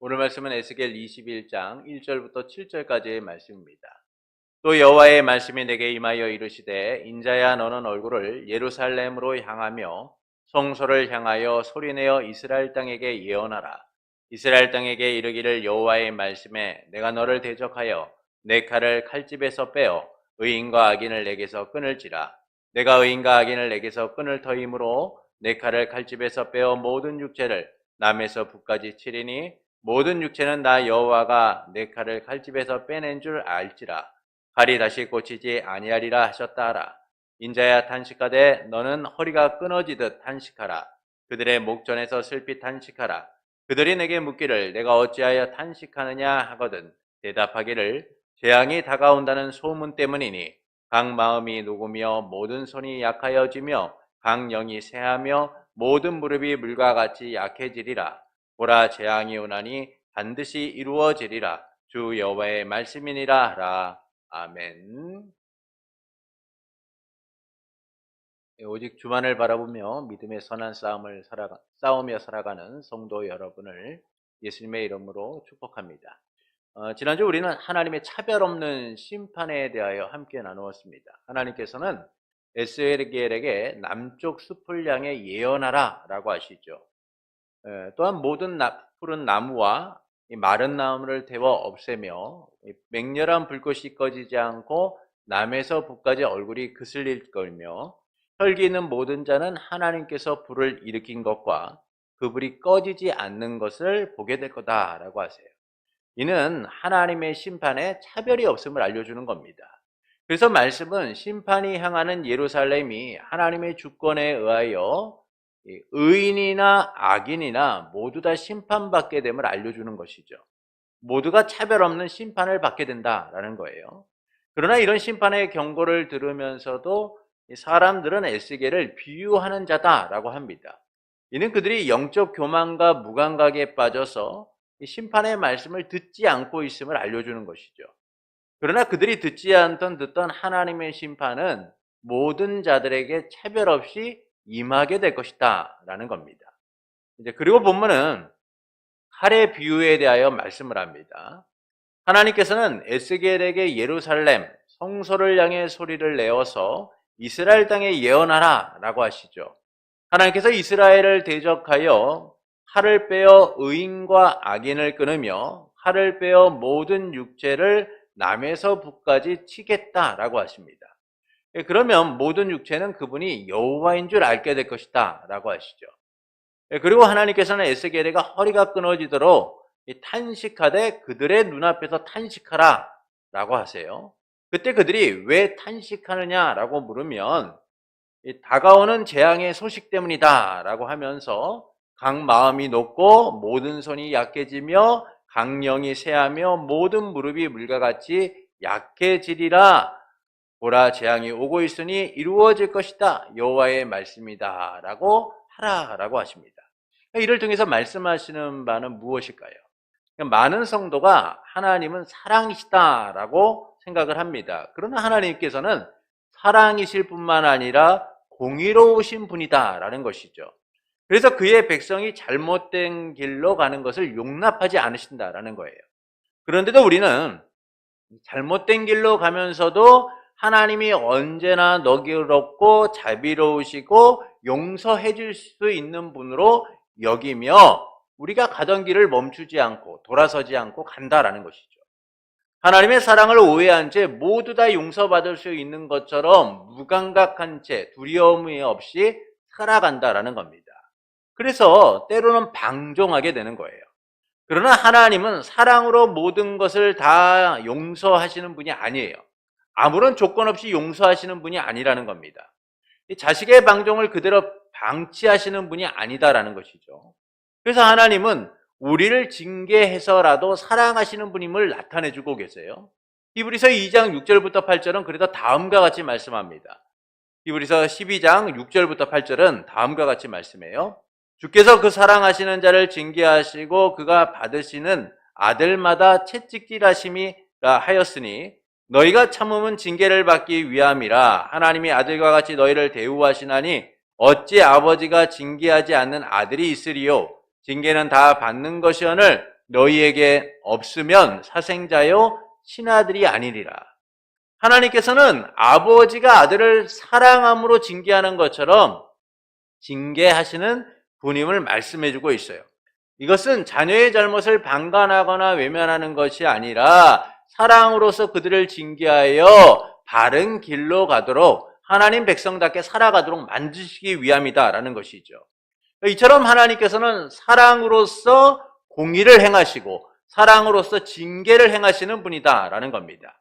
오늘 말씀은 에스겔 21장 1절부터 7절까지의 말씀입니다. 또 여호와의 말씀이 내게 임하여 이르시되 인자야 너는 얼굴을 예루살렘으로 향하며 성소를 향하여 소리내어 이스라엘 땅에게 예언하라. 이스라엘 땅에게 이르기를 여호와의 말씀에 내가 너를 대적하여 내 칼을 칼집에서 빼어 의인과 악인을 내게서 끊을지라. 내가 의인과 악인을 내게서 끊을 터이므로 내 칼을 칼집에서 빼어 모든 육체를 남에서 북까지 치리니 모든 육체는 나 여호와가 내 칼을 칼집에서 빼낸 줄 알지라. 칼이 다시 꽂히지 아니하리라 하셨다 하라. 인자야 탄식하되 너는 허리가 끊어지듯 탄식하라. 그들의 목전에서 슬피 탄식하라. 그들이 내게 묻기를 내가 어찌하여 탄식하느냐 하거든 대답하기를 재앙이 다가온다는 소문 때문이니 각 마음이 녹으며 모든 손이 약하여지며 각 영이 쇠하며 모든 무릎이 물과 같이 약해지리라. 보라 재앙이 오나니 반드시 이루어지리라. 주 여호와의 말씀이니라 하라. 아멘. 오직 주만을 바라보며 믿음의 선한 싸우며 살아가는 성도 여러분을 예수님의 이름으로 축복합니다. 지난주 우리는 하나님의 차별 없는 심판에 대하여 함께 나누었습니다. 하나님께서는 에스겔에게 남쪽 숲을 향해 예언하라 라고 하시죠. 또한 모든 푸른 나무와 마른 나무를 태워 없애며 맹렬한 불꽃이 꺼지지 않고 남에서 북까지 얼굴이 그슬릴 거며 혈기 있는 모든 자는 하나님께서 불을 일으킨 것과 그 불이 꺼지지 않는 것을 보게 될 거다라고 하세요. 이는 하나님의 심판에 차별이 없음을 알려주는 겁니다. 그래서 말씀은 심판이 향하는 예루살렘이 하나님의 주권에 의하여 의인이나 악인이나 모두 다 심판받게 됨을 알려주는 것이죠. 모두가 차별 없는 심판을 받게 된다라는 거예요. 그러나 이런 심판의 경고를 들으면서도 사람들은 에스겔을 비유하는 자다라고 합니다. 이는 그들이 영적 교만과 무감각에 빠져서 심판의 말씀을 듣지 않고 있음을 알려주는 것이죠. 그러나 그들이 듣지 않던 듣던 하나님의 심판은 모든 자들에게 차별 없이 임하게 될 것이다 라는 겁니다. 그리고 본문은 칼의 비유에 대하여 말씀을 합니다. 하나님께서는 에스겔에게 예루살렘 성소를 향해 소리를 내어서 이스라엘 땅에 예언하라 라고 하시죠. 하나님께서 이스라엘을 대적하여 칼을 빼어 의인과 악인을 끊으며 칼을 빼어 모든 육체를 남에서 북까지 치겠다라고 하십니다. 그러면 모든 육체는 그분이 여호와인 줄 알게 될 것이다 라고 하시죠. 그리고 하나님께서는 에스겔에게 허리가 끊어지도록 탄식하되 그들의 눈앞에서 탄식하라 라고 하세요. 그때 그들이 왜 탄식하느냐 라고 물으면 다가오는 재앙의 소식 때문이다 라고 하면서 각 마음이 녹고 모든 손이 약해지며 각 영이 쇠하며 모든 무릎이 물과 같이 약해지리라. 보라 재앙이 오고 있으니 이루어질 것이다. 여호와의 말씀이다 라고 하라라고 하십니다. 이를 통해서 말씀하시는 바는 무엇일까요? 많은 성도가 하나님은 사랑이시다라고 생각을 합니다. 그러나 하나님께서는 사랑이실 뿐만 아니라 공의로우신 분이다라는 것이죠. 그래서 그의 백성이 잘못된 길로 가는 것을 용납하지 않으신다라는 거예요. 그런데도 우리는 잘못된 길로 가면서도 하나님이 언제나 너그럽고 자비로우시고 용서해 줄 수 있는 분으로 여기며 우리가 가던 길을 멈추지 않고 돌아서지 않고 간다라는 것이죠. 하나님의 사랑을 오해한 채 모두 다 용서받을 수 있는 것처럼 무감각한 채 두려움이 없이 살아간다라는 겁니다. 그래서 때로는 방종하게 되는 거예요. 그러나 하나님은 사랑으로 모든 것을 다 용서하시는 분이 아니에요. 아무런 조건 없이 용서하시는 분이 아니라는 겁니다. 자식의 방종을 그대로 방치하시는 분이 아니다라는 것이죠. 그래서 하나님은 우리를 징계해서라도 사랑하시는 분임을 나타내주고 계세요. 히브리서 2장 6절부터 8절은 그래서 다음과 같이 말씀합니다. 히브리서 12장 6절부터 8절은 다음과 같이 말씀해요. 주께서 그 사랑하시는 자를 징계하시고 그가 받으시는 아들마다 채찍질하심이라 하였으니 너희가 참음은 징계를 받기 위함이라. 하나님이 아들과 같이 너희를 대우하시나니 어찌 아버지가 징계하지 않는 아들이 있으리요. 징계는 다 받는 것이오늘 너희에게 없으면 사생자요 신하들이 아니리라. 하나님께서는 아버지가 아들을 사랑함으로 징계하는 것처럼 징계하시는 분임을 말씀해 주고 있어요. 이것은 자녀의 잘못을 방관하거나 외면하는 것이 아니라 사랑으로서 그들을 징계하여 바른 길로 가도록 하나님 백성답게 살아가도록 만드시기 위함이다라는 것이죠. 이처럼 하나님께서는 사랑으로서 공의를 행하시고 사랑으로서 징계를 행하시는 분이다라는 겁니다.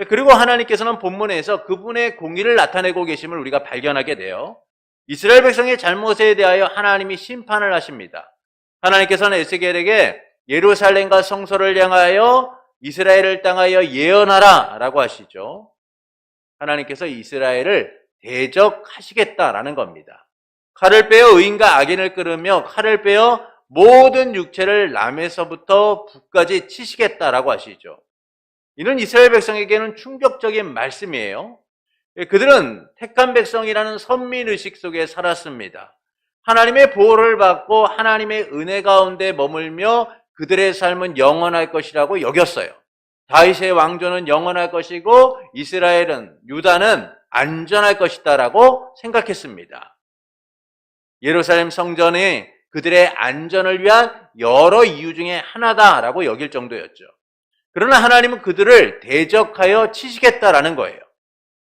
그리고 하나님께서는 본문에서 그분의 공의를 나타내고 계심을 우리가 발견하게 돼요. 이스라엘 백성의 잘못에 대하여 하나님이 심판을 하십니다. 하나님께서는 에스겔에게 예루살렘과 성소를 향하여 이스라엘을 향하여 예언하라 라고 하시죠. 하나님께서 이스라엘을 대적하시겠다라는 겁니다. 칼을 빼어 의인과 악인을 끌으며 칼을 빼어 모든 육체를 남에서부터 북까지 치시겠다라고 하시죠. 이는 이스라엘 백성에게는 충격적인 말씀이에요. 그들은 택한 백성이라는 선민의식 속에 살았습니다. 하나님의 보호를 받고 하나님의 은혜 가운데 머물며 그들의 삶은 영원할 것이라고 여겼어요. 다윗의 왕조는 영원할 것이고 이스라엘은, 유다는 안전할 것이다라고 생각했습니다. 예루살렘 성전이 그들의 안전을 위한 여러 이유 중에 하나다라고 여길 정도였죠. 그러나 하나님은 그들을 대적하여 치시겠다라는 거예요.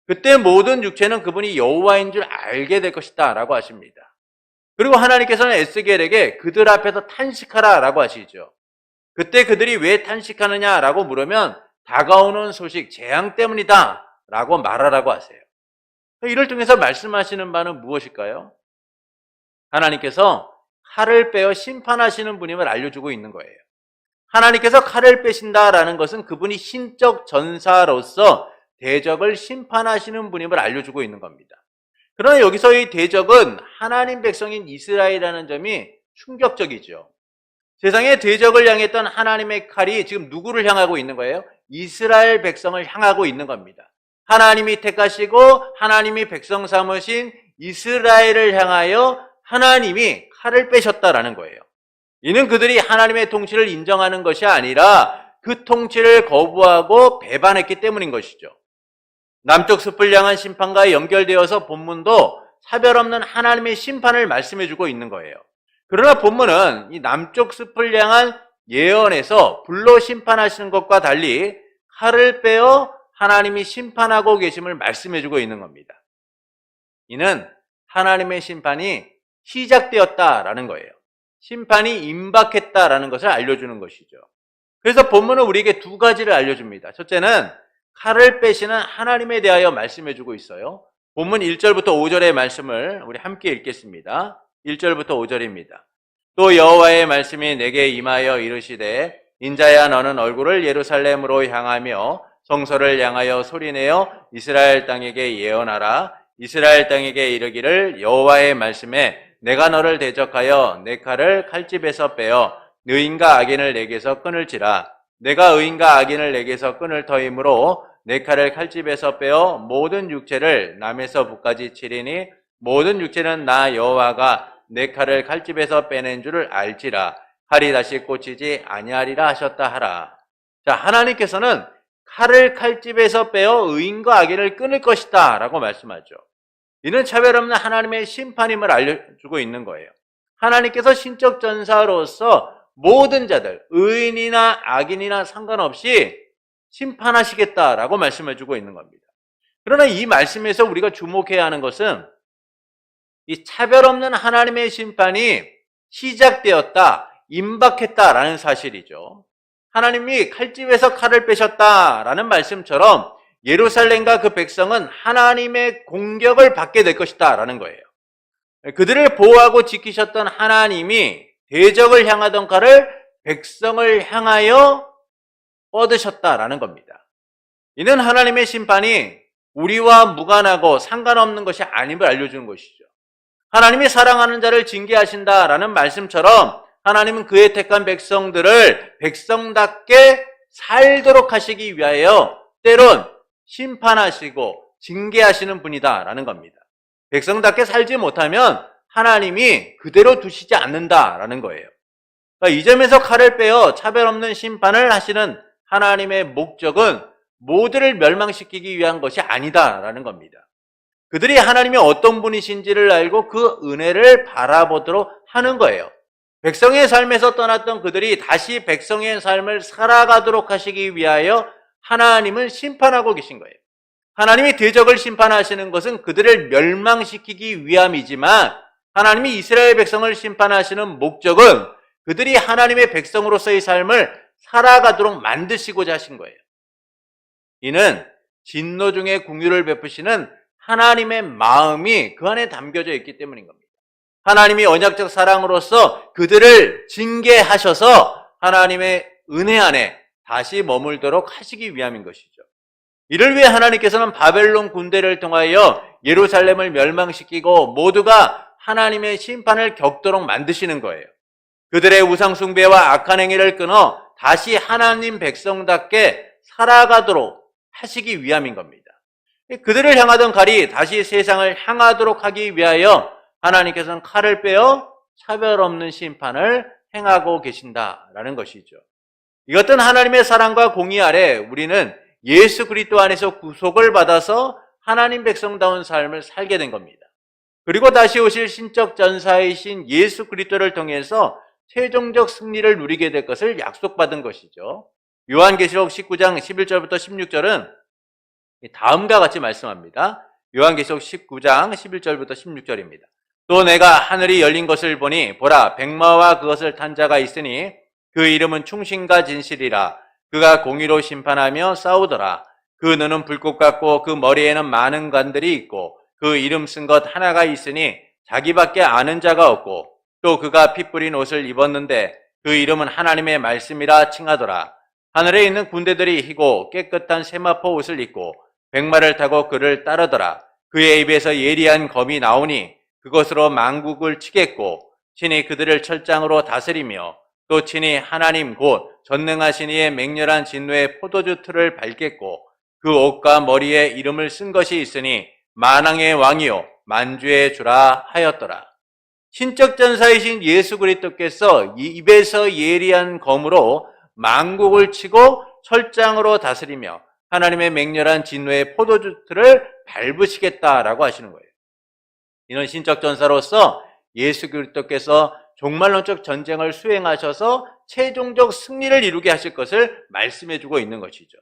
그때 모든 육체는 그분이 여호와인 줄 알게 될 것이다 라고 하십니다. 그리고 하나님께서는 에스겔에게 그들 앞에서 탄식하라라고 하시죠. 그때 그들이 왜 탄식하느냐라고 물으면 다가오는 소식, 재앙 때문이다 라고 말하라고 하세요. 이를 통해서 말씀하시는 바는 무엇일까요? 하나님께서 칼을 빼어 심판하시는 분임을 알려주고 있는 거예요. 하나님께서 칼을 빼신다라는 것은 그분이 신적 전사로서 대적을 심판하시는 분임을 알려주고 있는 겁니다. 그러나 여기서의 대적은 하나님 백성인 이스라엘이라는 점이 충격적이죠. 세상에 대적을 향했던 하나님의 칼이 지금 누구를 향하고 있는 거예요? 이스라엘 백성을 향하고 있는 겁니다. 하나님이 택하시고 하나님이 백성 삼으신 이스라엘을 향하여 하나님이 칼을 빼셨다라는 거예요. 이는 그들이 하나님의 통치를 인정하는 것이 아니라 그 통치를 거부하고 배반했기 때문인 것이죠. 남쪽 숲을 향한 심판과 연결되어서 본문도 차별 없는 하나님의 심판을 말씀해주고 있는 거예요. 그러나 본문은 이 남쪽 숲을 향한 예언에서 불로 심판하시는 것과 달리 칼을 빼어 하나님이 심판하고 계심을 말씀해주고 있는 겁니다. 이는 하나님의 심판이 시작되었다라는 거예요. 심판이 임박했다라는 것을 알려주는 것이죠. 그래서 본문은 우리에게 두 가지를 알려줍니다. 첫째는 칼을 빼시는 하나님에 대하여 말씀해주고 있어요. 본문 1절부터 5절의 말씀을 우리 함께 읽겠습니다. 1절부터 5절입니다. 또 여호와의 말씀이 내게 임하여 이르시되 인자야 너는 얼굴을 예루살렘으로 향하며 성소를 향하여 소리내어 이스라엘 땅에게 예언하라. 이스라엘 땅에게 이르기를 여호와의 말씀에 내가 너를 대적하여 내 칼을 칼집에서 빼어 의인과 악인을 내게서 끊을지라. 내가 의인과 악인을 내게서 끊을 터이므로 내 칼을 칼집에서 빼어 모든 육체를 남에서 북까지 치리니 모든 육체는 나 여호와가 내 칼을 칼집에서 빼낸 줄을 알지라. 칼이 다시 꽂히지 아니하리라 하셨다 하라. 자, 하나님께서는 칼을 칼집에서 빼어 의인과 악인을 끊을 것이다 라고 말씀하죠. 이는 차별 없는 하나님의 심판임을 알려주고 있는 거예요. 하나님께서 신적 전사로서 모든 자들, 의인이나 악인이나 상관없이 심판하시겠다라고 말씀해주고 있는 겁니다. 그러나 이 말씀에서 우리가 주목해야 하는 것은 이 차별 없는 하나님의 심판이 시작되었다, 임박했다라는 사실이죠. 하나님이 칼집에서 칼을 빼셨다라는 말씀처럼 예루살렘과 그 백성은 하나님의 공격을 받게 될 것이다 라는 거예요. 그들을 보호하고 지키셨던 하나님이 대적을 향하던 칼을 백성을 향하여 뻗으셨다라는 겁니다. 이는 하나님의 심판이 우리와 무관하고 상관없는 것이 아님을 알려주는 것이죠. 하나님이 사랑하는 자를 징계하신다라는 말씀처럼 하나님은 그의 택한 백성들을 백성답게 살도록 하시기 위하여 때론 심판하시고 징계하시는 분이다라는 겁니다. 백성답게 살지 못하면 하나님이 그대로 두시지 않는다라는 거예요. 그러니까 이 점에서 칼을 빼어 차별 없는 심판을 하시는 하나님의 목적은 모두를 멸망시키기 위한 것이 아니다라는 겁니다. 그들이 하나님이 어떤 분이신지를 알고 그 은혜를 바라보도록 하는 거예요. 백성의 삶에서 떠났던 그들이 다시 백성의 삶을 살아가도록 하시기 위하여 하나님은 심판하고 계신 거예요. 하나님이 대적을 심판하시는 것은 그들을 멸망시키기 위함이지만 하나님이 이스라엘 백성을 심판하시는 목적은 그들이 하나님의 백성으로서의 삶을 살아가도록 만드시고자 하신 거예요. 이는 진노 중에 긍휼을 베푸시는 하나님의 마음이 그 안에 담겨져 있기 때문인 겁니다. 하나님이 언약적 사랑으로서 그들을 징계하셔서 하나님의 은혜 안에 다시 머물도록 하시기 위함인 것이죠. 이를 위해 하나님께서는 바벨론 군대를 통하여 예루살렘을 멸망시키고 모두가 하나님의 심판을 겪도록 만드시는 거예요. 그들의 우상 숭배와 악한 행위를 끊어 다시 하나님 백성답게 살아가도록 하시기 위함인 겁니다. 그들을 향하던 칼이 다시 세상을 향하도록 하기 위하여 하나님께서는 칼을 빼어 차별 없는 심판을 행하고 계신다라는 것이죠. 이것은 하나님의 사랑과 공의 아래 우리는 예수 그리스도 안에서 구속을 받아서 하나님 백성다운 삶을 살게 된 겁니다. 그리고 다시 오실 신적 전사이신 예수 그리스도를 통해서 최종적 승리를 누리게 될 것을 약속받은 것이죠. 요한계시록 19장 11절부터 16절은 다음과 같이 말씀합니다. 요한계시록 19장 11절부터 16절입니다. 또 내가 하늘이 열린 것을 보니 보라 백마와 그것을 탄 자가 있으니 그 이름은 충신과 진실이라. 그가 공의로 심판하며 싸우더라. 그 눈은 불꽃 같고 그 머리에는 많은 관들이 있고 그 이름 쓴 것 하나가 있으니 자기밖에 아는 자가 없고 또 그가 피 뿌린 옷을 입었는데 그 이름은 하나님의 말씀이라 칭하더라. 하늘에 있는 군대들이 희고 깨끗한 세마포 옷을 입고 백마를 타고 그를 따르더라. 그의 입에서 예리한 검이 나오니 그것으로 만국을 치겠고 친히 그들을 철장으로 다스리며 또 친히 하나님 곧 전능하신 이의 맹렬한 진노의 포도주 틀을 밟겠고 그 옷과 머리에 이름을 쓴 것이 있으니 만왕의 왕이요 만주의 주라 하였더라. 신적 전사이신 예수 그리스도께서 입에서 예리한 검으로 만국을 치고 철장으로 다스리며 하나님의 맹렬한 진노의 포도주 틀을 밟으시겠다라고 하시는 거예요. 이는 신적 전사로서 예수 그리스도께서 종말론적 전쟁을 수행하셔서 최종적 승리를 이루게 하실 것을 말씀해주고 있는 것이죠.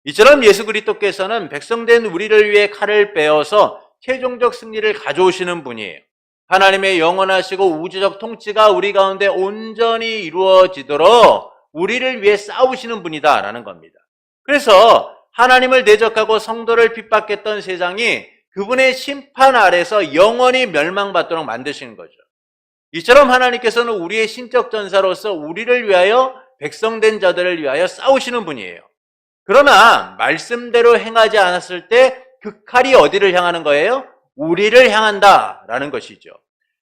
이처럼 예수 그리스도께서는 백성된 우리를 위해 칼을 빼어서 최종적 승리를 가져오시는 분이에요. 하나님의 영원하시고 우주적 통치가 우리 가운데 온전히 이루어지도록 우리를 위해 싸우시는 분이다라는 겁니다. 그래서 하나님을 대적하고 성도를 핍박했던 세상이 그분의 심판 아래서 영원히 멸망받도록 만드시는 거죠. 이처럼 하나님께서는 우리의 신적 전사로서 우리를 위하여 백성된 자들을 위하여 싸우시는 분이에요. 그러나 말씀대로 행하지 않았을 때 그 칼이 어디를 향하는 거예요? 우리를 향한다라는 것이죠.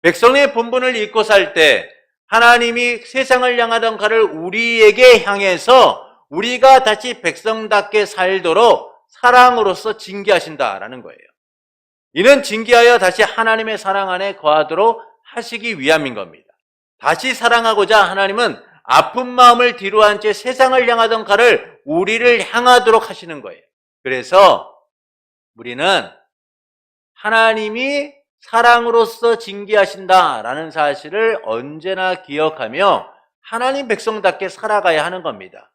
백성의 본분을 잊고 살 때 하나님이 세상을 향하던 칼을 우리에게 향해서 우리가 다시 백성답게 살도록 사랑으로서 징계하신다라는 거예요. 이는 징계하여 다시 하나님의 사랑 안에 거하도록 하시기 위함인 겁니다. 다시 사랑하고자 하나님은 아픈 마음을 뒤로한 채 세상을 향하던 칼을 우리를 향하도록 하시는 거예요. 그래서 우리는 하나님이 사랑으로서 징계하신다라는 사실을 언제나 기억하며 하나님 백성답게 살아가야 하는 겁니다.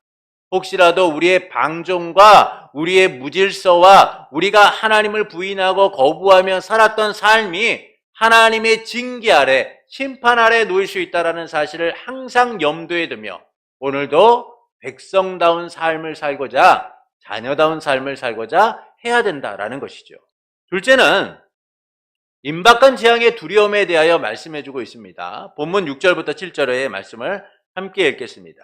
혹시라도 우리의 방종과 우리의 무질서와 우리가 하나님을 부인하고 거부하며 살았던 삶이 하나님의 징계 아래, 심판 아래 놓일 수 있다는 사실을 항상 염두에 두며 오늘도 백성다운 삶을 살고자, 자녀다운 삶을 살고자 해야 된다라는 것이죠. 둘째는 임박한 재앙의 두려움에 대하여 말씀해주고 있습니다. 본문 6절부터 7절의 말씀을 함께 읽겠습니다.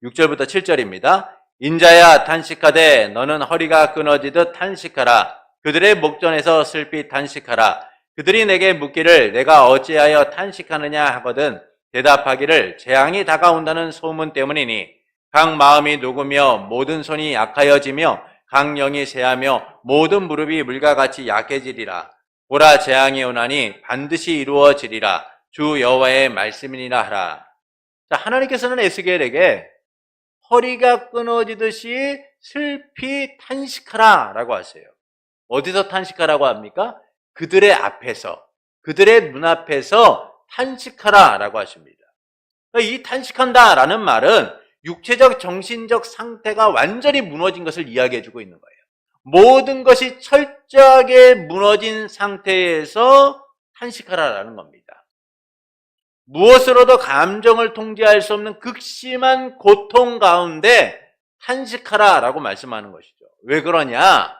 6절부터 7절입니다. 인자야 탄식하되 너는 허리가 끊어지듯 탄식하라. 그들의 목전에서 슬피 탄식하라. 그들이 내게 묻기를 내가 어찌하여 탄식하느냐 하거든 대답하기를 재앙이 다가온다는 소문 때문이니 각 마음이 녹으며 모든 손이 약하여지며 각 영이 쇠하며 모든 무릎이 물과 같이 약해지리라. 보라 재앙이 오나니 반드시 이루어지리라. 주 여호와의 말씀이니라 하라. 자, 하나님께서는 에스겔에게 허리가 끊어지듯이 슬피 탄식하라 라고 하세요. 어디서 탄식하라고 합니까? 그들의 앞에서, 그들의 눈앞에서 탄식하라 라고 하십니다. 이 탄식한다 라는 말은 육체적, 정신적 상태가 완전히 무너진 것을 이야기해 주고 있는 거예요. 모든 것이 철저하게 무너진 상태에서 탄식하라라는 겁니다. 무엇으로도 감정을 통제할 수 없는 극심한 고통 가운데 탄식하라라고 말씀하는 것이죠. 왜 그러냐?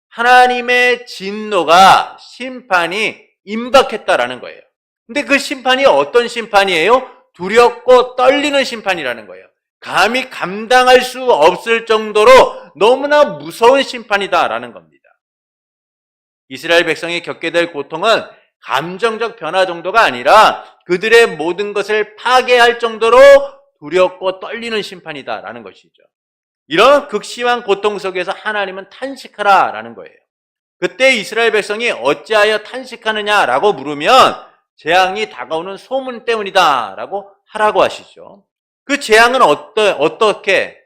하나님의 진노가, 심판이 임박했다라는 거예요. 근데 그 심판이 어떤 심판이에요? 두렵고 떨리는 심판이라는 거예요. 감히 감당할 수 없을 정도로 너무나 무서운 심판이다라는 겁니다. 이스라엘 백성이 겪게 될 고통은 감정적 변화 정도가 아니라 그들의 모든 것을 파괴할 정도로 두렵고 떨리는 심판이다라는 것이죠. 이런 극심한 고통 속에서 하나님은 탄식하라라는 거예요. 그때 이스라엘 백성이 어찌하여 탄식하느냐라고 물으면 재앙이 다가오는 소문 때문이다라고 하라고 하시죠. 그 재앙은 어떻게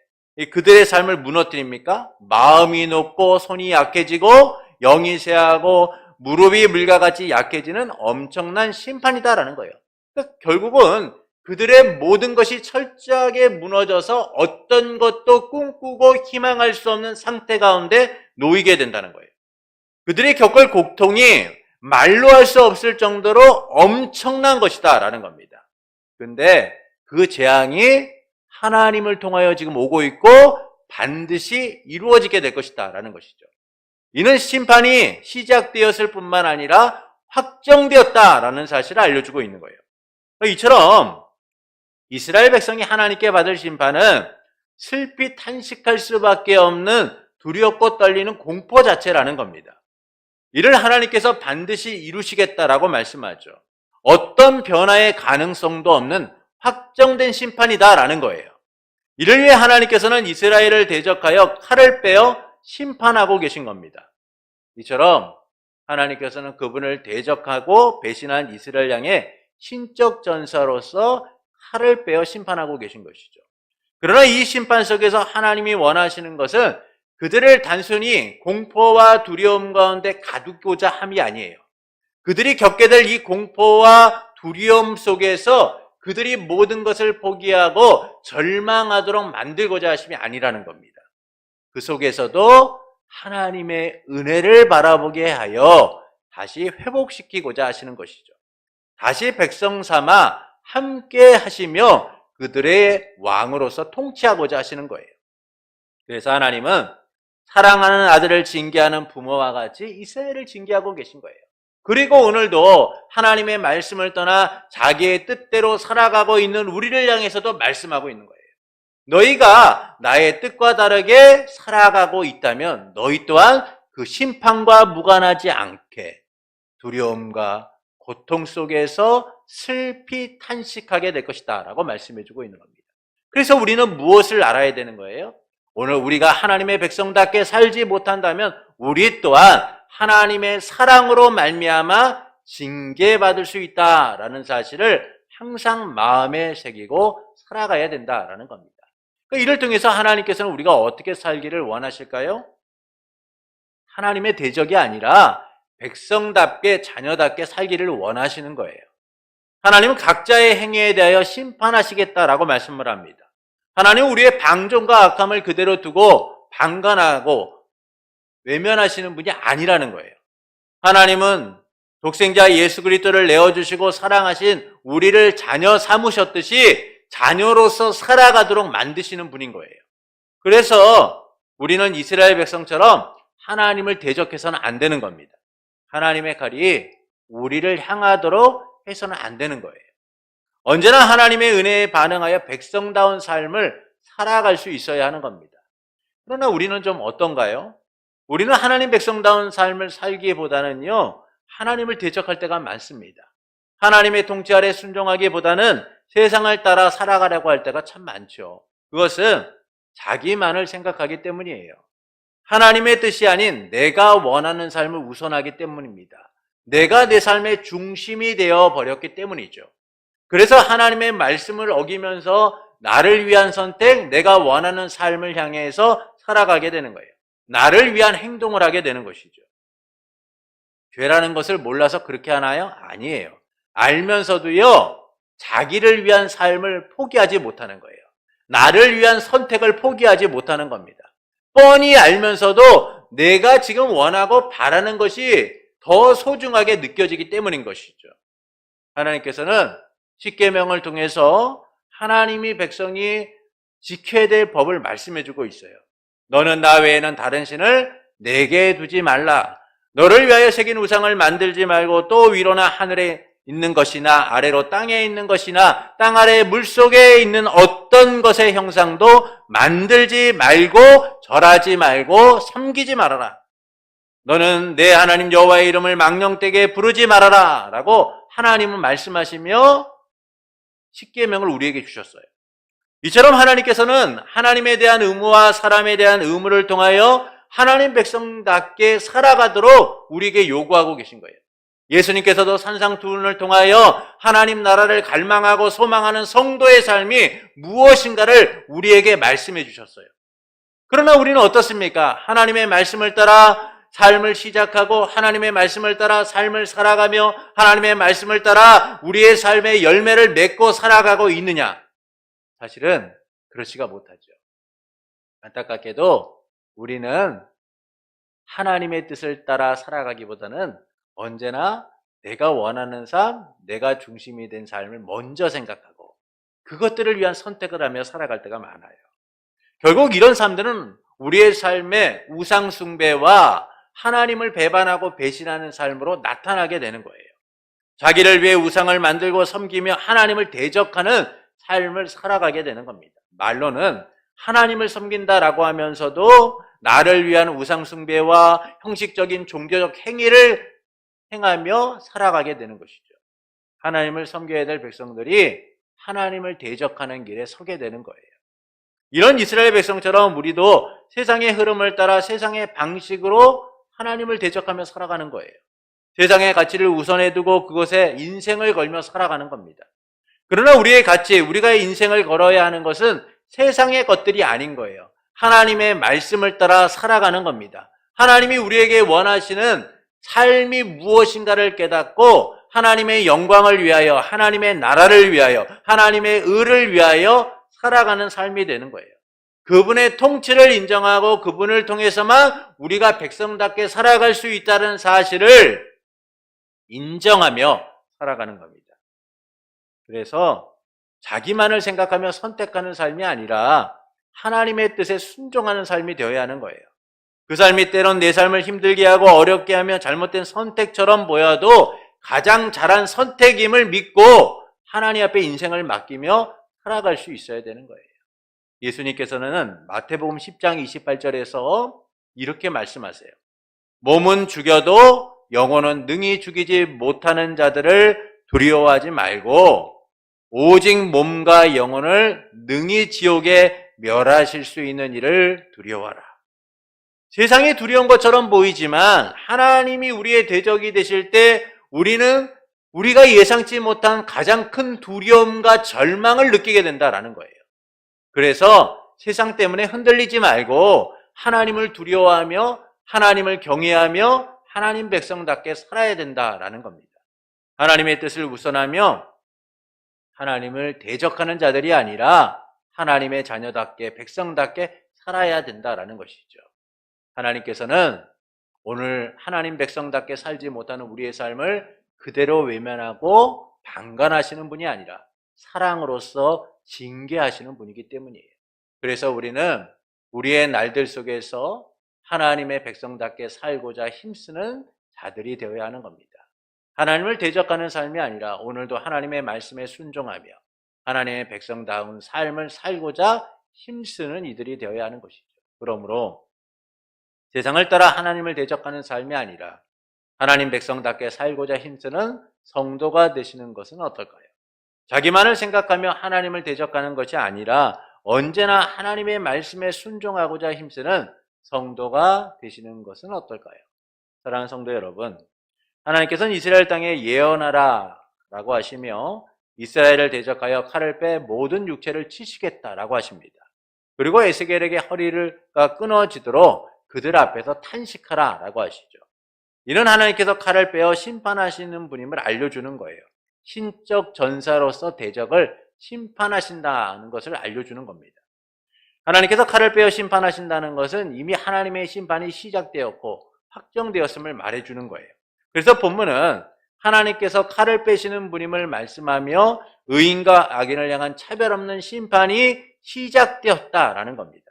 그들의 삶을 무너뜨립니까? 마음이 높고 손이 약해지고 영이 쇠하고 무릎이 물과 같이 약해지는 엄청난 심판이다라는 거예요. 그러니까 결국은 그들의 모든 것이 철저하게 무너져서 어떤 것도 꿈꾸고 희망할 수 없는 상태 가운데 놓이게 된다는 거예요. 그들이 겪을 고통이 말로 할 수 없을 정도로 엄청난 것이다라는 겁니다. 그런데 그 재앙이 하나님을 통하여 지금 오고 있고 반드시 이루어지게 될 것이다라는 것이죠. 이는 심판이 시작되었을 뿐만 아니라 확정되었다라는 사실을 알려주고 있는 거예요. 이처럼 이스라엘 백성이 하나님께 받을 심판은 슬피 탄식할 수밖에 없는 두렵고 떨리는 공포 자체라는 겁니다. 이를 하나님께서 반드시 이루시겠다라고 말씀하죠. 어떤 변화의 가능성도 없는 확정된 심판이다라는 거예요. 이를 위해 하나님께서는 이스라엘을 대적하여 칼을 빼어 심판하고 계신 겁니다. 이처럼 하나님께서는 그분을 대적하고 배신한 이스라엘 향해 신적 전사로서 칼을 빼어 심판하고 계신 것이죠. 그러나 이 심판 속에서 하나님이 원하시는 것은 그들을 단순히 공포와 두려움 가운데 가두고자 함이 아니에요. 그들이 겪게 될 이 공포와 두려움 속에서 그들이 모든 것을 포기하고 절망하도록 만들고자 하심이 아니라는 겁니다. 그 속에서도 하나님의 은혜를 바라보게 하여 다시 회복시키고자 하시는 것이죠. 다시 백성 삼아 함께 하시며 그들의 왕으로서 통치하고자 하시는 거예요. 그래서 하나님은 사랑하는 아들을 징계하는 부모와 같이 이스라엘을 징계하고 계신 거예요. 그리고 오늘도 하나님의 말씀을 떠나 자기의 뜻대로 살아가고 있는 우리를 향해서도 말씀하고 있는 거예요. 너희가 나의 뜻과 다르게 살아가고 있다면 너희 또한 그 심판과 무관하지 않게 두려움과 고통 속에서 슬피 탄식하게 될 것이다 라고 말씀해주고 있는 겁니다. 그래서 우리는 무엇을 알아야 되는 거예요? 오늘 우리가 하나님의 백성답게 살지 못한다면 우리 또한 하나님의 사랑으로 말미암아 징계받을 수 있다라는 사실을 항상 마음에 새기고 살아가야 된다라는 겁니다. 이를 통해서 하나님께서는 우리가 어떻게 살기를 원하실까요? 하나님의 대적이 아니라 백성답게 자녀답게 살기를 원하시는 거예요. 하나님은 각자의 행위에 대하여 심판하시겠다라고 말씀을 합니다. 하나님은 우리의 방종과 악함을 그대로 두고 방관하고 외면하시는 분이 아니라는 거예요. 하나님은 독생자 예수 그리스도를 내어주시고 사랑하신 우리를 자녀 삼으셨듯이 자녀로서 살아가도록 만드시는 분인 거예요. 그래서 우리는 이스라엘 백성처럼 하나님을 대적해서는 안 되는 겁니다. 하나님의 칼이 우리를 향하도록 해서는 안 되는 거예요. 언제나 하나님의 은혜에 반응하여 백성다운 삶을 살아갈 수 있어야 하는 겁니다. 그러나 우리는 좀 어떤가요? 우리는 하나님 백성다운 삶을 살기보다는요, 하나님을 대적할 때가 많습니다. 하나님의 통치 아래 순종하기보다는 세상을 따라 살아가려고 할 때가 참 많죠. 그것은 자기만을 생각하기 때문이에요. 하나님의 뜻이 아닌 내가 원하는 삶을 우선하기 때문입니다. 내가 내 삶의 중심이 되어 버렸기 때문이죠. 그래서 하나님의 말씀을 어기면서 나를 위한 선택, 내가 원하는 삶을 향해서 살아가게 되는 거예요. 나를 위한 행동을 하게 되는 것이죠. 죄라는 것을 몰라서 그렇게 하나요? 아니에요. 알면서도요, 자기를 위한 삶을 포기하지 못하는 거예요. 나를 위한 선택을 포기하지 못하는 겁니다. 뻔히 알면서도 내가 지금 원하고 바라는 것이 더 소중하게 느껴지기 때문인 것이죠. 하나님께서는 십계명을 통해서 하나님이 백성이 지켜야 될 법을 말씀해 주고 있어요. 너는 나 외에는 다른 신을 내게 두지 말라. 너를 위하여 새긴 우상을 만들지 말고 또 위로나 하늘에 있는 것이나 아래로 땅에 있는 것이나 땅 아래 물속에 있는 어떤 것의 형상도 만들지 말고 절하지 말고 섬기지 말아라. 너는 내 하나님 여호와의 이름을 망령되게 부르지 말아라 라고 하나님은 말씀하시며 십계명을 우리에게 주셨어요. 이처럼 하나님께서는 하나님에 대한 의무와 사람에 대한 의무를 통하여 하나님 백성답게 살아가도록 우리에게 요구하고 계신 거예요. 예수님께서도 산상투훈을 통하여 하나님 나라를 갈망하고 소망하는 성도의 삶이 무엇인가를 우리에게 말씀해 주셨어요. 그러나 우리는 어떻습니까? 하나님의 말씀을 따라 삶을 시작하고 하나님의 말씀을 따라 삶을 살아가며 하나님의 말씀을 따라 우리의 삶의 열매를 맺고 살아가고 있느냐? 사실은 그렇지가 못하죠. 안타깝게도 우리는 하나님의 뜻을 따라 살아가기보다는 언제나 내가 원하는 삶, 내가 중심이 된 삶을 먼저 생각하고 그것들을 위한 선택을 하며 살아갈 때가 많아요. 결국 이런 삶들은 우리의 삶의 우상 숭배와 하나님을 배반하고 배신하는 삶으로 나타나게 되는 거예요. 자기를 위해 우상을 만들고 섬기며 하나님을 대적하는 삶을 살아가게 되는 겁니다. 말로는 하나님을 섬긴다라고 하면서도 나를 위한 우상 숭배와 형식적인 종교적 행위를 행하며 살아가게 되는 것이죠. 하나님을 섬겨야 될 백성들이 하나님을 대적하는 길에 서게 되는 거예요. 이런 이스라엘 백성처럼 우리도 세상의 흐름을 따라 세상의 방식으로 하나님을 대적하며 살아가는 거예요. 세상의 가치를 우선해 두고 그것에 인생을 걸며 살아가는 겁니다. 그러나 우리의 가치, 우리가 인생을 걸어야 하는 것은 세상의 것들이 아닌 거예요. 하나님의 말씀을 따라 살아가는 겁니다. 하나님이 우리에게 원하시는 삶이 무엇인가를 깨닫고 하나님의 영광을 위하여, 하나님의 나라를 위하여, 하나님의 의를 위하여 살아가는 삶이 되는 거예요. 그분의 통치를 인정하고 그분을 통해서만 우리가 백성답게 살아갈 수 있다는 사실을 인정하며 살아가는 겁니다. 그래서 자기만을 생각하며 선택하는 삶이 아니라 하나님의 뜻에 순종하는 삶이 되어야 하는 거예요. 그 삶이 때론 내 삶을 힘들게 하고 어렵게 하며 잘못된 선택처럼 보여도 가장 잘한 선택임을 믿고 하나님 앞에 인생을 맡기며 살아갈 수 있어야 되는 거예요. 예수님께서는 마태복음 10장 28절에서 이렇게 말씀하세요. 몸은 죽여도 영혼은 능히 죽이지 못하는 자들을 두려워하지 말고 오직 몸과 영혼을 능히 지옥에 멸하실 수 있는 이를 두려워하라. 세상이 두려운 것처럼 보이지만 하나님이 우리의 대적이 되실 때 우리는 우리가 예상치 못한 가장 큰 두려움과 절망을 느끼게 된다라는 거예요. 그래서 세상 때문에 흔들리지 말고 하나님을 두려워하며 하나님을 경외하며 하나님 백성답게 살아야 된다라는 겁니다. 하나님의 뜻을 우선하며 하나님을 대적하는 자들이 아니라 하나님의 자녀답게 백성답게 살아야 된다라는 것이죠. 하나님께서는 오늘 하나님 백성답게 살지 못하는 우리의 삶을 그대로 외면하고 방관하시는 분이 아니라 사랑으로서 징계하시는 분이기 때문이에요. 그래서 우리는 우리의 날들 속에서 하나님의 백성답게 살고자 힘쓰는 자들이 되어야 하는 겁니다. 하나님을 대적하는 삶이 아니라 오늘도 하나님의 말씀에 순종하며 하나님의 백성다운 삶을 살고자 힘쓰는 이들이 되어야 하는 것이죠. 그러므로 세상을 따라 하나님을 대적하는 삶이 아니라 하나님 백성답게 살고자 힘쓰는 성도가 되시는 것은 어떨까요? 자기만을 생각하며 하나님을 대적하는 것이 아니라 언제나 하나님의 말씀에 순종하고자 힘쓰는 성도가 되시는 것은 어떨까요? 사랑하는 성도 여러분, 하나님께서는 이스라엘 땅에 예언하라 라고 하시며 이스라엘을 대적하여 칼을 빼 모든 육체를 치시겠다라고 하십니다. 그리고 에스겔에게 허리가 끊어지도록 그들 앞에서 탄식하라라고 하시죠. 이는 하나님께서 칼을 빼어 심판하시는 분임을 알려주는 거예요. 신적 전사로서 대적을 심판하신다는 것을 알려주는 겁니다. 하나님께서 칼을 빼어 심판하신다는 것은 이미 하나님의 심판이 시작되었고 확정되었음을 말해주는 거예요. 그래서 본문은 하나님께서 칼을 빼시는 분임을 말씀하며 의인과 악인을 향한 차별 없는 심판이 시작되었다라는 겁니다.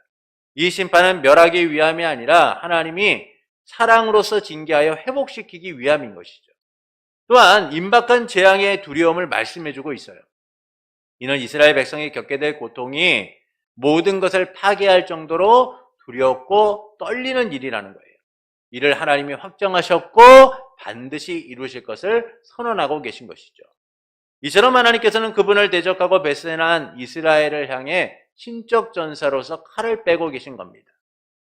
이 심판은 멸하기 위함이 아니라 하나님이 사랑으로서 징계하여 회복시키기 위함인 것이죠. 또한 임박한 재앙의 두려움을 말씀해주고 있어요. 이는 이스라엘 백성이 겪게 될 고통이 모든 것을 파괴할 정도로 두렵고 떨리는 일이라는 거예요. 이를 하나님이 확정하셨고 반드시 이루실 것을 선언하고 계신 것이죠. 이처럼 하나님께서는 그분을 대적하고 배신한 이스라엘을 향해 신적 전사로서 칼을 빼고 계신 겁니다.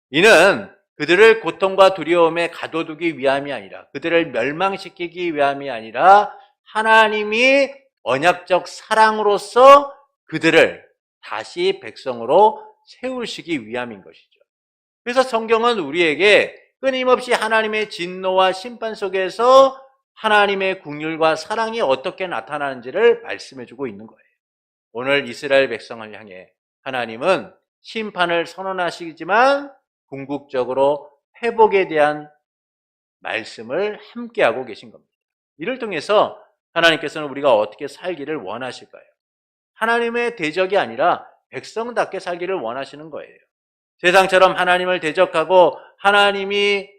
이는 그들을 고통과 두려움에 가둬두기 위함이 아니라, 그들을 멸망시키기 위함이 아니라 하나님이 언약적 사랑으로서 그들을 다시 백성으로 세우시기 위함인 것이죠. 그래서 성경은 우리에게 끊임없이 하나님의 진노와 심판 속에서 하나님의 긍휼과 사랑이 어떻게 나타나는지를 말씀해주고 있는 거예요. 오늘 이스라엘 백성을 향해 하나님은 심판을 선언하시지만 궁극적으로 회복에 대한 말씀을 함께하고 계신 겁니다. 이를 통해서 하나님께서는 우리가 어떻게 살기를 원하실까요? 하나님의 대적이 아니라 백성답게 살기를 원하시는 거예요. 세상처럼 하나님을 대적하고 하나님이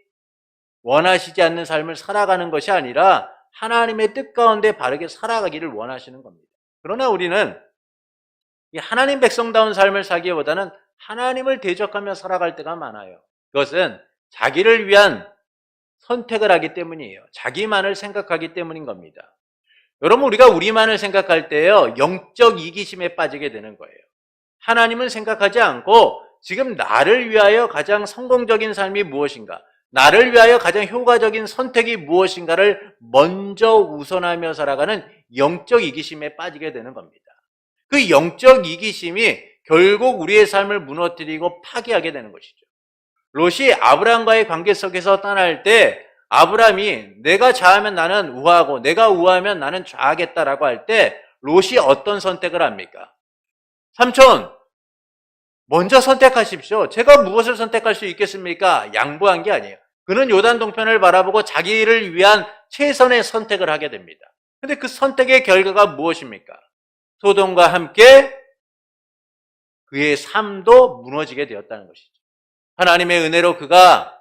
원하시지 않는 삶을 살아가는 것이 아니라 하나님의 뜻 가운데 바르게 살아가기를 원하시는 겁니다. 그러나 우리는 이 하나님 백성다운 삶을 살기보다는 하나님을 대적하며 살아갈 때가 많아요. 그것은 자기를 위한 선택을 하기 때문이에요. 자기만을 생각하기 때문인 겁니다. 여러분, 우리가 우리만을 생각할 때요, 영적 이기심에 빠지게 되는 거예요. 하나님은 생각하지 않고 지금 나를 위하여 가장 성공적인 삶이 무엇인가, 나를 위하여 가장 효과적인 선택이 무엇인가를 먼저 우선하며 살아가는 영적 이기심에 빠지게 되는 겁니다. 그 영적 이기심이 결국 우리의 삶을 무너뜨리고 파괴하게 되는 것이죠. 롯이 아브라함과의 관계 속에서 떠날 때 아브라함이 내가 좌하면 나는 우하고 내가 우하면 나는 좌하겠다라고 할 때 롯이 어떤 선택을 합니까? 삼촌, 먼저 선택하십시오. 제가 무엇을 선택할 수 있겠습니까? 양보한 게 아니에요. 그는 요단 동편을 바라보고 자기를 위한 최선의 선택을 하게 됩니다. 그런데 그 선택의 결과가 무엇입니까? 소돔과 함께 그의 삶도 무너지게 되었다는 것이죠. 하나님의 은혜로 그가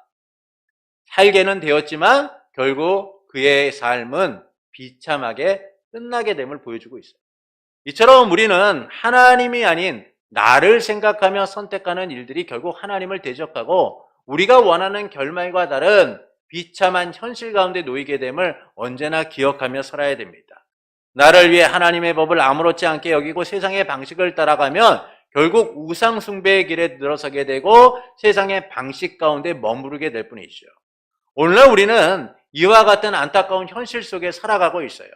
살게는 되었지만 결국 그의 삶은 비참하게 끝나게 됨을 보여주고 있어요. 이처럼 우리는 하나님이 아닌 나를 생각하며 선택하는 일들이 결국 하나님을 대적하고 우리가 원하는 결말과 다른 비참한 현실 가운데 놓이게 됨을 언제나 기억하며 살아야 됩니다. 나를 위해 하나님의 법을 아무렇지 않게 여기고 세상의 방식을 따라가면 결국 우상 숭배의 길에 들어서게 되고 세상의 방식 가운데 머무르게 될 뿐이죠. 오늘날 우리는 이와 같은 안타까운 현실 속에 살아가고 있어요.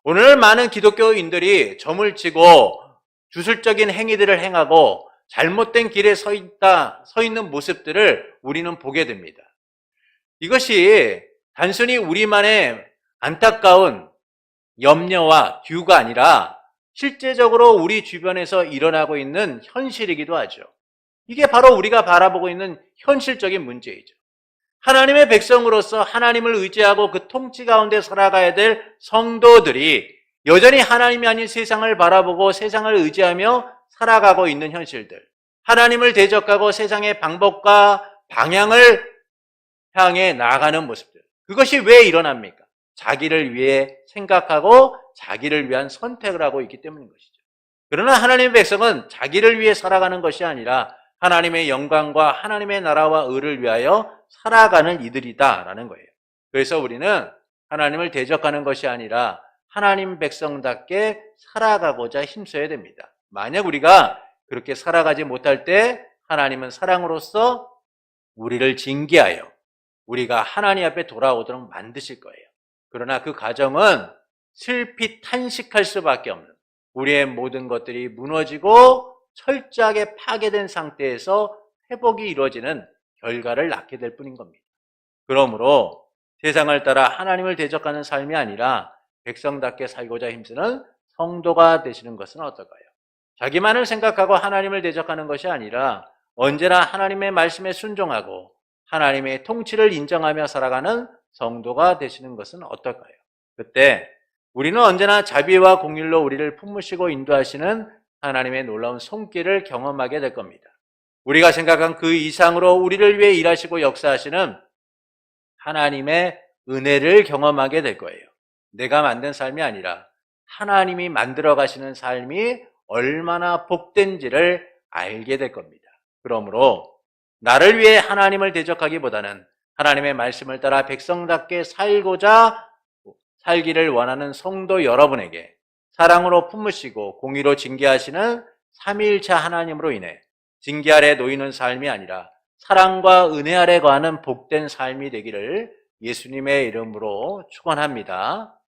오늘 많은 기독교인들이 점을 치고 주술적인 행위들을 행하고 잘못된 길에 서 있는 모습들을 우리는 보게 됩니다. 이것이 단순히 우리만의 안타까운 염려와 듀가 아니라 실제적으로 우리 주변에서 일어나고 있는 현실이기도 하죠. 이게 바로 우리가 바라보고 있는 현실적인 문제이죠. 하나님의 백성으로서 하나님을 의지하고 그 통치 가운데 살아가야 될 성도들이 여전히 하나님이 아닌 세상을 바라보고 세상을 의지하며 살아가고 있는 현실들, 하나님을 대적하고 세상의 방법과 방향을 향해 나아가는 모습들, 그것이 왜 일어납니까? 자기를 위해 생각하고 자기를 위한 선택을 하고 있기 때문인 것이죠. 그러나 하나님의 백성은 자기를 위해 살아가는 것이 아니라 하나님의 영광과 하나님의 나라와 의를 위하여 살아가는 이들이다라는 거예요. 그래서 우리는 하나님을 대적하는 것이 아니라 하나님 백성답게 살아가고자 힘써야 됩니다. 만약 우리가 그렇게 살아가지 못할 때 하나님은 사랑으로서 우리를 징계하여 우리가 하나님 앞에 돌아오도록 만드실 거예요. 그러나 그 과정은 슬피 탄식할 수밖에 없는, 우리의 모든 것들이 무너지고 철저하게 파괴된 상태에서 회복이 이루어지는 결과를 낳게 될 뿐인 겁니다. 그러므로 세상을 따라 하나님을 대적하는 삶이 아니라 백성답게 살고자 힘쓰는 성도가 되시는 것은 어떨까요? 자기만을 생각하고 하나님을 대적하는 것이 아니라 언제나 하나님의 말씀에 순종하고 하나님의 통치를 인정하며 살아가는 성도가 되시는 것은 어떨까요? 그때 우리는 언제나 자비와 공율로 우리를 품으시고 인도하시는 하나님의 놀라운 손길을 경험하게 될 겁니다. 우리가 생각한 그 이상으로 우리를 위해 일하시고 역사하시는 하나님의 은혜를 경험하게 될 거예요. 내가 만든 삶이 아니라 하나님이 만들어 가시는 삶이 얼마나 복된지를 알게 될 겁니다. 그러므로 나를 위해 하나님을 대적하기보다는 하나님의 말씀을 따라 백성답게 살기를 원하는 성도 여러분에게 사랑으로 품으시고 공의로 징계하시는 삼위일체 하나님으로 인해 징계 아래 놓이는 삶이 아니라 사랑과 은혜 아래 거하는 복된 삶이 되기를 예수님의 이름으로 축원합니다.